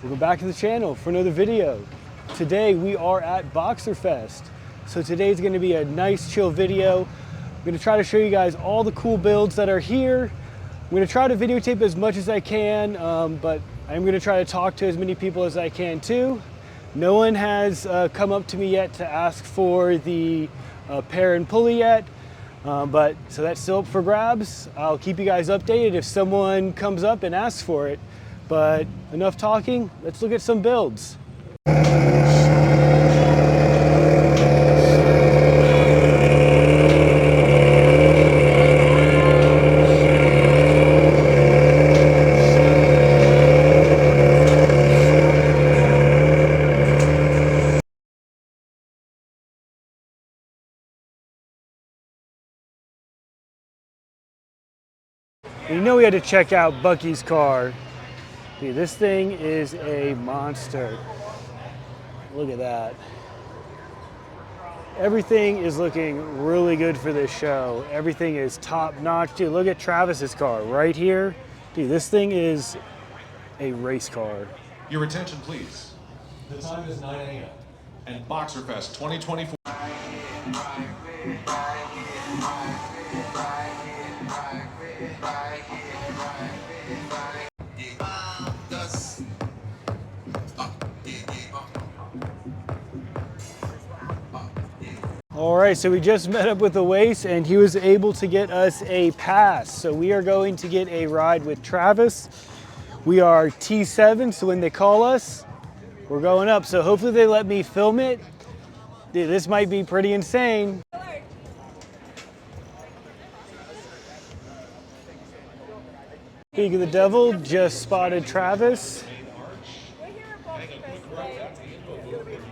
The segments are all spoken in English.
Welcome back to the channel for another video. Today we are at BOXERFEST. So today's going to be a nice chill video. I'm going to try to show you guys all the cool builds that are here. I'm going to try to videotape as much as I can, but I'm going to try to talk to as many people as I can too. No one has come up to me yet to ask for the pair and pulley yet, so that's still up for grabs. I'll keep you guys updated if someone comes up and asks for it. But enough talking, let's look at some builds. You know we had to check out Bucky's car. Dude, this thing is a monster. Look at that. Everything is looking really good for this show. Everything is top notch. Dude, look at Travis's car right here. Dude, this thing is a race car. Your attention, please. The time is 9 a.m. and BOXERFEST 2024. All right, so we just met up with Awais and he was able to get us a pass. So we are going to get a ride with Travis. We are T7, so when they call us, we're going up. So hopefully they let me film it. Dude, this might be pretty insane. Speaking of the devil, just spotted Travis.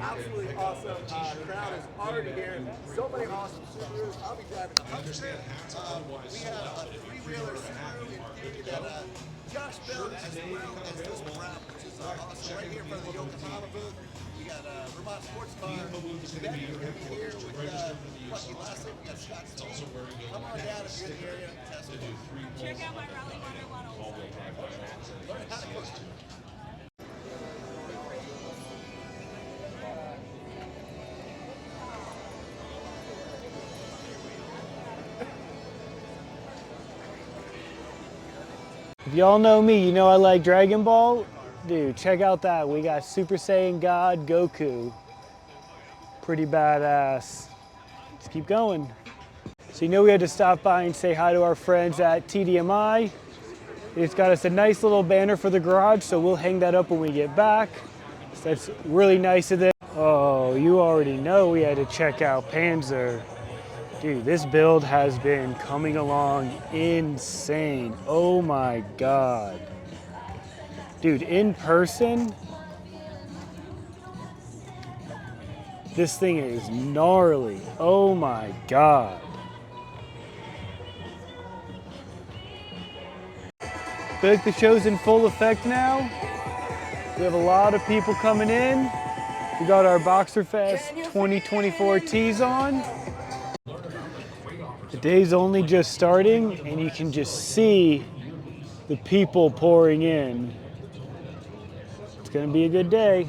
Absolutely awesome. Crowd is already here. So many awesome Subarus. I'll be driving a Buster. We have a three-wheeler Subaru in theory that Josh built as well as this wrap, which is awesome. Right here in front of the Yokohama booth. We got Vermont Sports Car. Becky here with Bucky last week. We got Scott Stone. Come on down if you're in the area. Test it. Check out my Rally 101. Learn how to cook. If y'all know me, you know I like Dragon Ball. Dude, check out that. We got Super Saiyan God Goku. Pretty badass. Let's keep going. So you know we had to stop by and say hi to our friends at TDMI. It's got us a nice little banner for the garage, so we'll hang that up when we get back. So that's really nice of them. Oh, you already know we had to check out Panzer. Dude, this build has been coming along insane. Oh my God. Dude, in person, this thing is gnarly. Oh my God. I feel like the show's in full effect now. We have a lot of people coming in. We got our BOXERFEST 2024 tees on. The day's only just starting and you can just see the people pouring in. It's gonna be a good day.